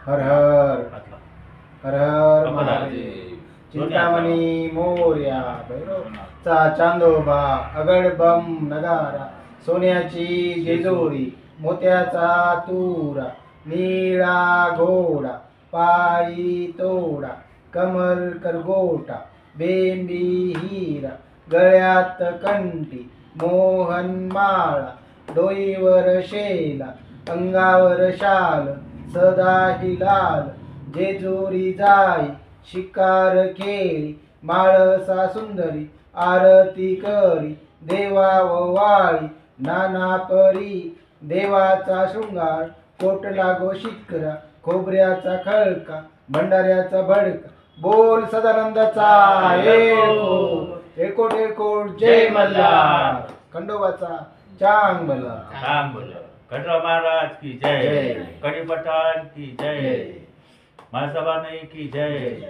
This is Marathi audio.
हर हर हर हर महादेव चिंतामणी मोर्या भैरवचा चांदोबा अगडबम नगारा सोन्याची जेजोरी मोत्याचा तुरा निळा घोडा पायी तोडा कमर करगोटा बेंबी हिरा गळ्यात कंठी मोहन माळा डोईवर शेला अंगावर शाल सदा ही लाल जेजुरी जाई शिकार खेळी माळसा सुंदरी आरती करी देवा वाळी नाना परी देवाचा शृंगार कोटला गोशिकरा खोबऱ्याचा खळका भंडाऱ्याचा भडका बोल सदानंदाचा एकोट एकोट जय मल्हार खंडोबाचा चांग भला खंडराव महाराज की जय, कड़ी पठाण की जय, महासभा की जय।